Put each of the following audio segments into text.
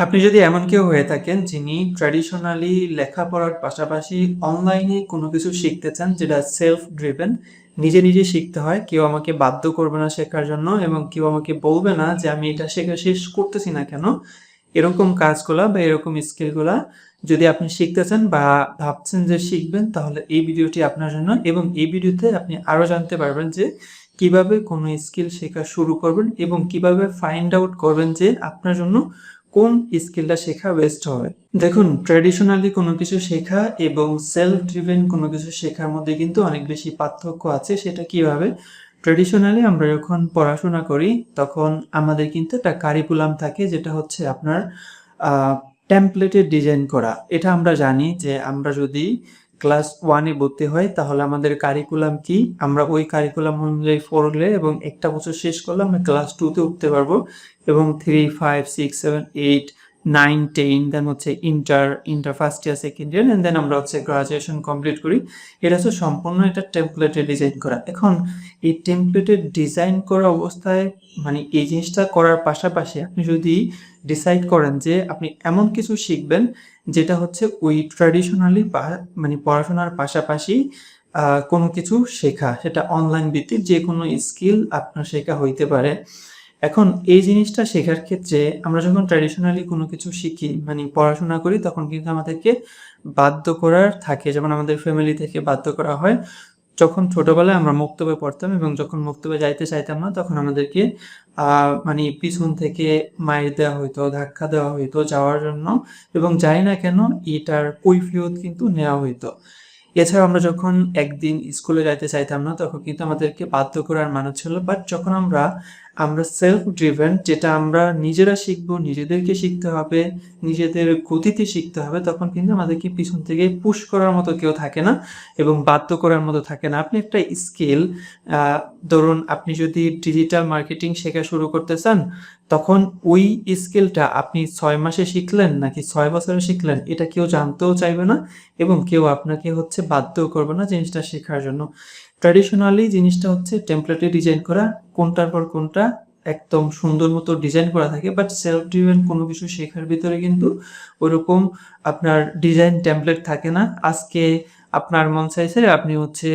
আপনি যদি এমন কেউ হয়ে থাকেন যিনি ট্র্যাডিশনালি লেখাপড়ার পাশাপাশি অনলাইনে কোনো কিছু শিখতে চান যেটা সেলফ ড্রিভেন, নিজে নিজে শিখতে হয়, কেউ আমাকে বাধ্য করবে না শেখার জন্য এবং কেউ আমাকে বলবে না যে আমি এটা শেখা শেষ করতেছি না কেন, এরকম কাজগুলা বা এরকম স্কিলগুলা যদি আপনি শিখতে চান বা ভাবছেন যে শিখবেন, তাহলে এই ভিডিওটি আপনার জন্য। এবং এই ভিডিওতে আপনি আরও জানতে পারবেন যে কিভাবে কোনো স্কিল শেখা শুরু করবেন এবং কিভাবে ফাইন্ড আউট করবেন যে আপনার জন্য কোন স্কিলটা শেখা বেস্ট হবে। দেখুন, ট্র্যাডিশনালি কোনো কিছু শেখা এবং সেলফ ড্রিভেন কোনো কিছু শেখার মধ্যে কিন্তু অনেক বেশি পার্থক্য আছে। সেটা কিভাবে? ট্র্যাডিশনালি আমরা যখন পড়াশোনা করি তখন আমাদের কিন্তু একটা কারিকুলাম থাকে, যেটা হচ্ছে আপনার টেমপ্লেটে ডিজাইন করা। এটা আমরা জানি যে আমরা যদি ক্লাস 1 এ ভর্তি হই তাহলে আমাদের কারিকুলাম কি, আমরা ওই কারিকুলাম অনুযায়ী পড়লে এবং একটা বছর শেষ করলে আমরা ক্লাস 2 তে উঠতে পারবো এবং 3, 5, 6, 7, 8, 9, 10 দেন হচ্ছে inter first year, second year, and then আমরা হচ্ছে গ্রাজুয়েশন কমপ্লিট করি। এটা হচ্ছে সম্পূর্ণ এটা টেমপ্লেটে ডিজাইন করা। এখন এই টেমপ্লেটে ডিজাইন করা অবস্থায় মানে এই জিনিসটা করার পাশাপাশি আপনি যদি ডিসাইড করেন যে আপনি এমন কিছু শিখবেন যেটা হচ্ছে ওই ট্র্যাডিশনালি মানে পড়াশোনার পাশাপাশি কোনো কিছু শেখা, সেটা অনলাইন ভিত্তিক যে কোনো স্কিল আপনার শেখা হইতে পারে। এখন এই জিনিসটা শেখার ক্ষেত্রে আমরা যখন ট্র্যাডিশনালি কোনো কিছু শিখি মানে পড়াশোনা করি, তখন কিন্তু আমাদেরকে বাধ্য করার থাকে, যেমন আমাদের ফ্যামিলি থেকে বাধ্য করা হয়। যখন ছোটবেলায় আমরা মক্তবে পড়তাম এবং যখন মক্তবে যাইতে চাইতাম না, তখন আমাদেরকে মানে পিছন থেকে মাইর দেওয়া হইতো, ধাক্কা দেওয়া হইতো যাওয়ার জন্য, এবং যাই না কেন এটার কৈফিয়ত কিন্তু নেওয়া হইতো। এছাড়াও আমরা যখন একদিন স্কুলে যাইতে চাইতাম না, তখন কিন্তু আমাদেরকে বাধ্য করার মানুষ ছিল। বাট যখন আমরা সেলফ ড্রিভেন, যেটা আমরা নিজেরা শিখবো, নিজেদেরকে শিখতে হবে, নিজেদের গতিতে শিখতে হবে, তখন কিন্তু আমাদেরকে পিছন থেকে পুশ করার মতো কেউ থাকে না এবং বাধ্য করার মতো থাকে না। আপনি একটা স্কিল, ধরুন আপনি যদি ডিজিটাল মার্কেটিং শেখা শুরু করতে চান, তখন ওই স্কিলটা আপনি 6 মাসে শিখলেন নাকি 6 বছরে শিখলেন, এটা কেউ জানতেও চাইবে না এবং কেউ আপনাকে হচ্ছে বাধ্যও করবে না জিনিসটা শেখার জন্য। ট্র্যাডিশনালি জিনিসটা হচ্ছে টেমপ্লেটে ডিজাইন করা, কোনটার পর কোনটা একদম সুন্দর মতো ডিজাইন করা থাকে। বাট সেলফ ড্রিভেন কোনো কিছু শেখার ভিতরে কিন্তু ওরকম আপনার ডিজাইন টেমপ্লেট থাকে না। আজকে আপনার মন চাইছে আপনি হচ্ছে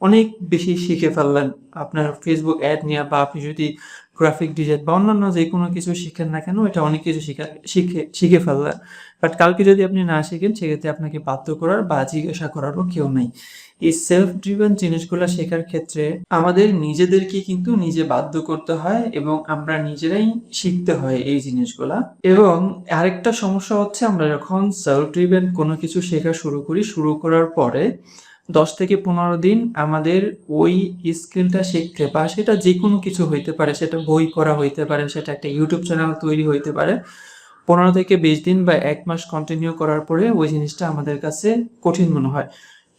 অনেক বেশি শিখে ফেললেন আপনার ফেসবুক অ্যাড নিয়ে, বা আপনি যদি গ্রাফিক ডিজাইন বা অন্যান্য যে কোনো কিছু শিখেন না কেন, এটা অনেক কিছু শিখে ফেললেন। বাট কালকে যদি আপনি না শিখেন, সেক্ষেত্রে আপনাকে বাধ্য করার বা জিজ্ঞাসা করারও কেউ নাই। এই সেলফ ড্রিভেন জিনিসগুলো শেখার ক্ষেত্রে আমাদের নিজেদেরকে কিন্তু নিজে বাধ্য করতে হয় এবং আমরা নিজেরাই শিখতে হয় এই জিনিসগুলা। এবং আরেকটা সমস্যা হচ্ছে, আমরা যখন সেলফ ড্রিভেন কোনো কিছু শেখা শুরু করি, শুরু করার পরে 10 থেকে 15 দিন আমাদের ওই স্কিলটা শিখতে, বা সেটা যে কোনো কিছু হইতে পারে, সেটা বই পড়া হইতে পারে, সেটা একটা ইউটিউব চ্যানেল তৈরি হইতে পারে, 15 থেকে 20 দিন বা 1 মাস কন্টিনিউ করার পরে ওই জিনিসটা আমাদের কাছে কঠিন মনে হয়।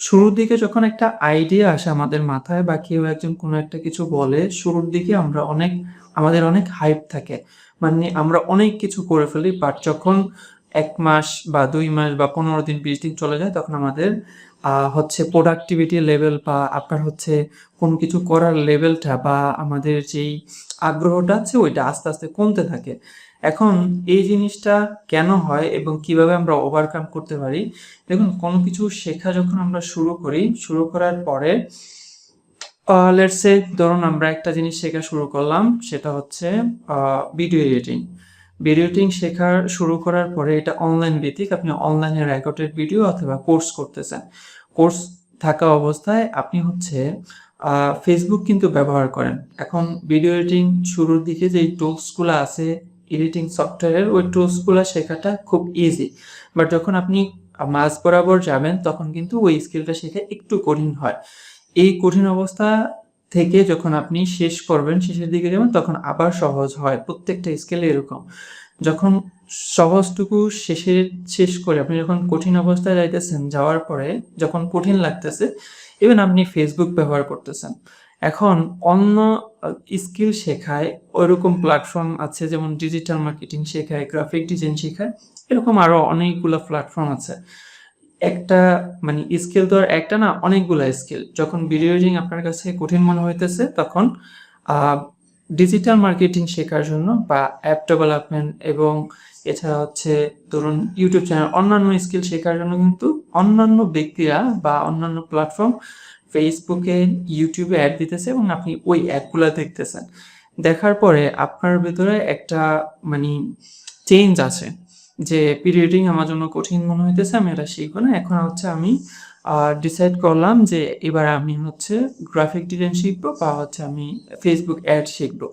শুরুর দিকে যখন একটা আইডিয়া আসে আমাদের মাথায় বা কেউ একজন কোনো একটা কিছু বলে, শুরুর দিকে আমাদের অনেক হাইপ থাকে। মানে আমরা অনেক কিছু করে ফেলি। বাট যখন 1 মাস বা 2 মাস বা 15 দিন 20 দিন চলে যায়, তখন আমাদের হচ্ছে প্রোডাক্টিভিটি লেভেল বা আপনার হচ্ছে কোনো কিছু করার লেভেলটা বা আমাদের যেই আগ্রহটা আছে ওইটা আস্তে, আস্তে কমতে থাকে। এখন এই জিনিসটা কেন হয় এবং কিভাবে আমরা ওভারকাম করতে পারি? দেখুন, কোনো কিছু শেখা যখন আমরা শুরু করি, শুরু করার পরে লেটস সে ধরুন আমরা একটা জিনিস শেখা শুরু করলাম, সেটা হচ্ছে ভিডিও এডিটিং। ভিডিও এডিটিং শুরু করার পরে এটা অনলাইন ভিত্তিক, আপনি অনলাইনে রেকর্ডেড ভিডিও অথবা কোর্স করতেছেন। কোর্স থাকা অবস্থায় আপনি হচ্ছে ফেসবুক কিন্তু ব্যবহার করেন। এখন ভিডিও এডিটিং শুরুর দিকে যেই টুলসগুলো আছে এডিটিং সফটওয়্যারের, ওই টুলসগুলো শেখাটা খুব ইজি। বাট যখন আপনি মাঝ বরাবর যাবেন, তখন কিন্তু ওই স্কিলটা শেখা একটু কঠিন হয়। এই কঠিন অবস্থা থেকে যখন আপনি শেষ করবেন, শেষের দিকে যাবেন, তখন আবার সহজ হয়। প্রত্যেকটা স্কেলে এরকম। যখন সহজটুকু শেষ করে আপনি যখন কঠিন অবস্থায় যাইতেছেন, যাওয়ার পরে যখন কঠিন লাগতেছে, ইভেন আপনি ফেসবুক ব্যবহার করতেছেন। এখন অন্য স্কিল শেখায় ওইরকম প্ল্যাটফর্ম আছে, যেমন ডিজিটাল মার্কেটিং শেখায়, গ্রাফিক ডিজাইন শেখায়, এরকম আরো অনেকগুলো প্ল্যাটফর্ম আছে। একটা মানে স্কিল তো আর একটা না, অনেকগুলা স্কিল। যখন ভিডিও এডিটিং আপনার কাছে কঠিন মনে হইতেছে, তখন ডিজিটাল মার্কেটিং শেখার জন্য বা অ্যাপ ডেভেলপমেন্ট এবং এছাড়া হচ্ছে ধরুন ইউটিউব চ্যানেল, অন্যান্য স্কিল শেখার জন্য কিন্তু অন্যান্য ব্যক্তিরা বা অন্যান্য প্ল্যাটফর্ম ফেসবুকে, ইউটিউবে অ্যাড দিতেছে এবং আপনি ওই অ্যাডগুলা দেখতেছেন। দেখার পরে আপনার ভেতরে একটা মানে চেঞ্জ আছে যে পিরিয়ডিং আমার জন্য কঠিন মনে হইতেছে, আমি এটা শিখবো না। এখন হচ্ছে আমি ডিসাইড করলাম যে এবার আমি হচ্ছে গ্রাফিক ডিজাইন শিখবো বা হচ্ছে আমি ফেসবুক অ্যাড শিখবো।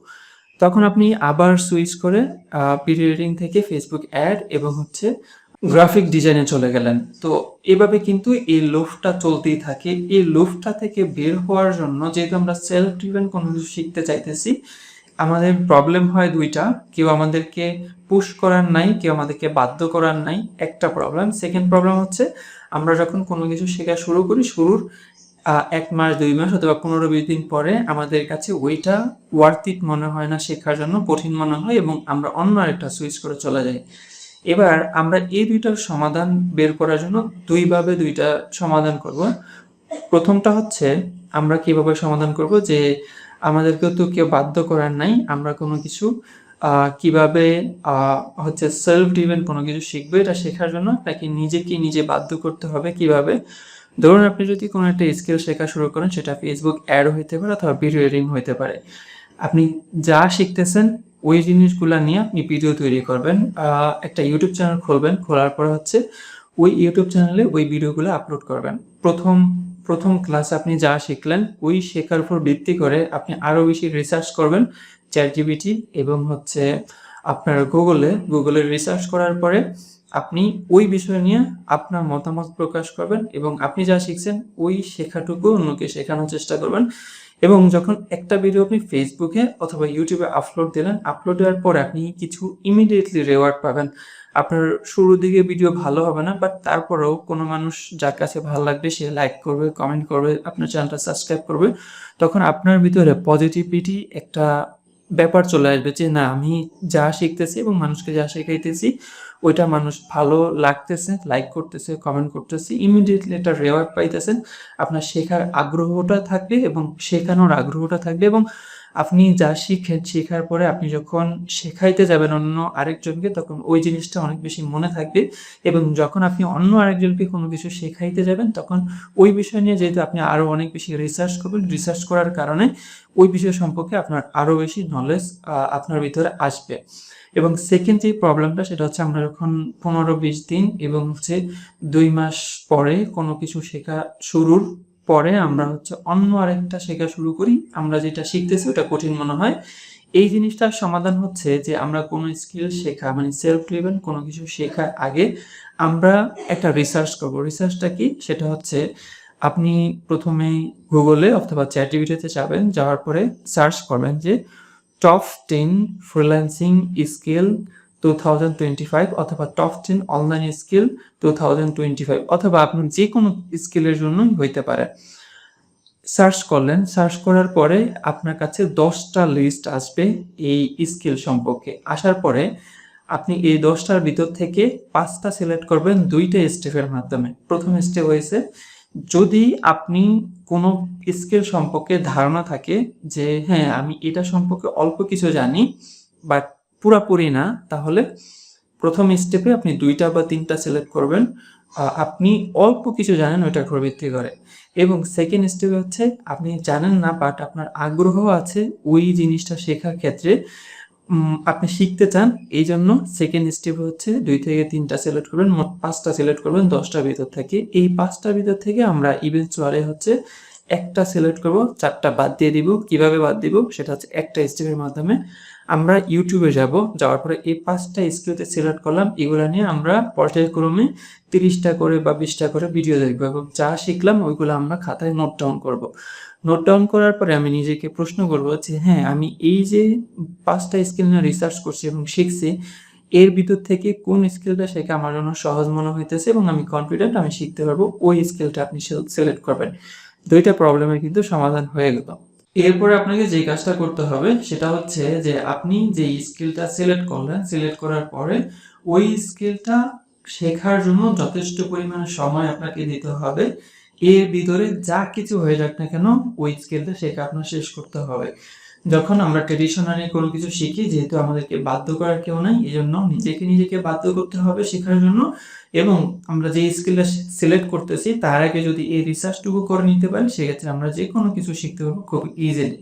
তখন আপনি আবার সুইচ করে পিরিয়ডিং থেকে ফেসবুক অ্যাড এবং হচ্ছে গ্রাফিক ডিজাইনে চলে গেলেন। তো এভাবে কিন্তু এই লুপটা চলতেই থাকে। এই লুপটা থেকে বের হওয়ার জন্য, যেহেতু আমরা সেলফ ড্রিভেন কোনো কিছু শিখতে চাইতেছি, আমাদের প্রবলেম হয় দুইটা। কেউ আমাদেরকে পুশ করার নাই, কেউ আমাদেরকে বাধ্য করার নাই, একটা প্রবলেম। সেকেন্ড প্রবলেম হচ্ছে আমরা যখন কোনো কিছু শেখা শুরু করি, শুরুর 1 মাস 2 মাস অথবা 15-20 দিন পরে আমাদের কাছে ওইটা ওয়ার্থ ইট মনে হয় না, শেখার জন্য কঠিন মনে হয় এবং আমরা অন্য আরেকটা সুইচ করে চলে যাই। এবার আমরা এই দুইটার সমাধান বের করার জন্য দুইভাবে দুইটা সমাধান করব। প্রথমটা হচ্ছে আমরা কিভাবে সমাধান করব যে আমাদেরকেও তো কেউ বাধ্য করার নাই, আমরা কোনো কিছু কিভাবে হচ্ছে সেলফ ড্রিভেন কোনো কিছু শিখবো। এটা শেখার জন্য আপনাকে নিজেকে নিজে বাধ্য করতে হবে। কিভাবে? ধরুন আপনি যদি কোনো একটা স্কিল শেখা শুরু করেন, সেটা ফেসবুক অ্যাড হইতে পারে অথবা ভিডিও এডিটিং হইতে পারে। আপনি যা শিখতেছেন ওই জিনিসগুলা নিয়ে আপনি ভিডিও তৈরি করবেন। একটা ইউটিউব চ্যানেল খুলবেন, খোলার পরে হচ্ছে ওই ইউটিউব চ্যানেলে ওই ভিডিওগুলো আপলোড করবেন। প্রথম ক্লাসে আপনি যা শিখলেন ওই শেখার উপর ভিত্তি করে আপনি আরও বেশি রিসার্চ করবেন চ্যাটজিপিটি এবং হচ্ছে আপনার গুগলে রিসার্চ করার পরে আপনি ওই বিষয় নিয়ে আপনার মতামত প্রকাশ করবেন এবং আপনি যা শিখছেন ওই শেখাটুকু অন্যকে শেখানোর চেষ্টা করবেন। এবং যখন একটা ভিডিও আপনি ফেসবুকে অথবা ইউটিউবে আপলোড দিলেন, আপলোড দেওয়ার পরে আপনি কিছু ইমিডিয়েটলি রিওয়ার্ড পাবেন। আপনার শুরুর দিকে ভিডিও ভালো হবে না, বাট তারপরেও কোনো মানুষ যার কাছে ভালো লাগবে সে লাইক করবে, কমেন্ট করবে, আপনার চ্যানেলটা সাবস্ক্রাইব করবে। তখন আপনার ভিতরে পজিটিভিটি একটা ব্যাপার চলে আসবে যে না, আমি যা শিখতেছি এবং মানুষকে যা শেখাইতেছি ওইটা মানুষ ভালো লাগতেছে, লাইক করতেছে, কমেন্ট করতেছে, ইমিডিয়েটলি একটা রেওয়ার্ড পাইতেছেন। আপনার শেখার আগ্রহটা থাকবে এবং শেখানোর আগ্রহটা থাকবে এবং আপনি যা শিখেন, শেখার পরে আপনি যখন শেখাইতে যাবেন অন্য আরেকজনকে, তখন ওই জিনিসটা অনেক বেশি মনে থাকবে এবং যখন আপনি অন্য আরেকজনকে কোনো কিছু শেখাইতে যাবেন, তখন ওই বিষয় নিয়ে যেহেতু আপনি আরও অনেক বেশি রিসার্চ করবেন, রিসার্চ করার কারণে ওই বিষয় সম্পর্কে আপনার আরও বেশি নলেজ আপনার ভিতরে আসবে। এবং সেকেন্ড যে প্রবলেমটা সেটা হচ্ছে আমরা যখন 15-20 দিন এবং হচ্ছে 2 মাস পরে কোনো কিছু শেখা শুরুর পরে আমরা হচ্ছে অন্য আরেকটা শেখা শুরু করি, আমরা যেটা শিখতেছি ওটা কঠিন মনে হয়। এই জিনিসটার সমাধান হচ্ছে যে আমরা কোনো স্কিল শেখা মানে সেলফ ড্রিভেন কোনো কিছু শেখার আগে আমরা একটা রিসার্চ করব। রিসার্চটা কি? সেটা হচ্ছে আপনি প্রথমে গুগলে অথবা চ্যাটজিপিটিতে যাবেন, যাওয়ার পরে সার্চ করবেন যে টপ 10 ফ্রিল্যান্সিং স্কিল 2025 অথবা টপ 10 অনলাইন স্কিল 2025 অথবা আপনার যে কোনো স্কিলের জন্যই হইতে পারে। সার্চ করলেন, সার্চ করার পরে আপনার কাছে 10টা লিস্ট আসবে এই স্কিল সম্পর্কে। আসার পরে আপনি এই 10টার ভিতর থেকে 5টা সিলেক্ট করবেন 2টা স্টেপের মাধ্যমে। প্রথম স্টেপ হয়েছে যদি আপনি কোনো স্কিল সম্পর্কে ধারণা থাকে যে হ্যাঁ আমি এটা সম্পর্কে অল্প কিছু জানি বাট পুরাপুরি না, তাহলে প্রথম স্টেপে আপনি 2টা বা 3টা সিলেক্ট করবেন আপনি অল্প কিছু জানেন ওইটার উপর ভিত্তি করে। এবং সেকেন্ড স্টেপে হচ্ছে আপনি জানেন না বাট আপনার আগ্রহ আছে ওই জিনিসটা শেখার ক্ষেত্রে, আপনি শিখতে চান, এই জন্য সেকেন্ড স্টেপে হচ্ছে 2 থেকে 3টা সিলেক্ট করবেন, মোট 5টা সিলেক্ট করবেন 10টার ভিতর থেকে। এই 5টার ভিতর থেকে আমরা ইভেন্চুয়ালি হচ্ছে একটা সিলেক্ট করব, 4টা বাদ দিয়ে দিব। কিভাবে বাদ দিব? সেটা হচ্ছে একটা স্টেপের মাধ্যমে। আমরা ইউটিউবে যাব, যাওয়ার পরে এই 5টা স্কিলতে সিলেক্ট করলাম, এগুলো নিয়ে আমরা পর্যায়ক্রমে 30টা করে বা 20টা করে ভিডিও দেখব এবং যা শিখলাম ওইগুলো আমরা খাতায় নোট ডাউন করব। নোট ডাউন করার পরে আমি নিজেকে প্রশ্ন করব যে হ্যাঁ আমি এই যে 5টা স্কিল নিয়ে রিসার্চ করছি এবং শিখছি, এর ভিতর থেকে কোন স্কিলটা শেখা আমার জন্য সহজ মনে হইতেছে এবং আমি কনফিডেন্ট আমি শিখতে পারবো, ওই স্কিলটা আপনি সিলেক্ট করবেন। 2টা প্রবলেমের কিন্তু সমাধান হয়ে গেল। এরপরে আপনাকে যে কাজটা করতে হবে সেটা হচ্ছে যে আপনি যে স্কিলটা সিলেক্ট করলেন, সিলেক্ট করার পরে ওই স্কিলটা শেখার জন্য যথেষ্ট পরিমাণে সময় আপনাকে দিতে হবে। এর ভিতরে যা কিছু হয়ে যাক না কেন ওই স্কিলটা শেখা আপনার শেষ করতে হবে। যখন আমরা ট্র্যাডিশনালি কোনো কিছু শিখি, যেহেতু আমাদেরকে বাধ্য করার কেউ নাই, এজন্য নিজেকে বাধ্য করতে হবে শেখার জন্য। এবং আমরা যে স্কিলটা সিলেক্ট করতেছি তার আগে যদি এই রিসার্চটুকু করে নিতে পারি, সেক্ষেত্রে আমরা যেকোনো কিছু শিখতে পারবো খুব ইজিলি।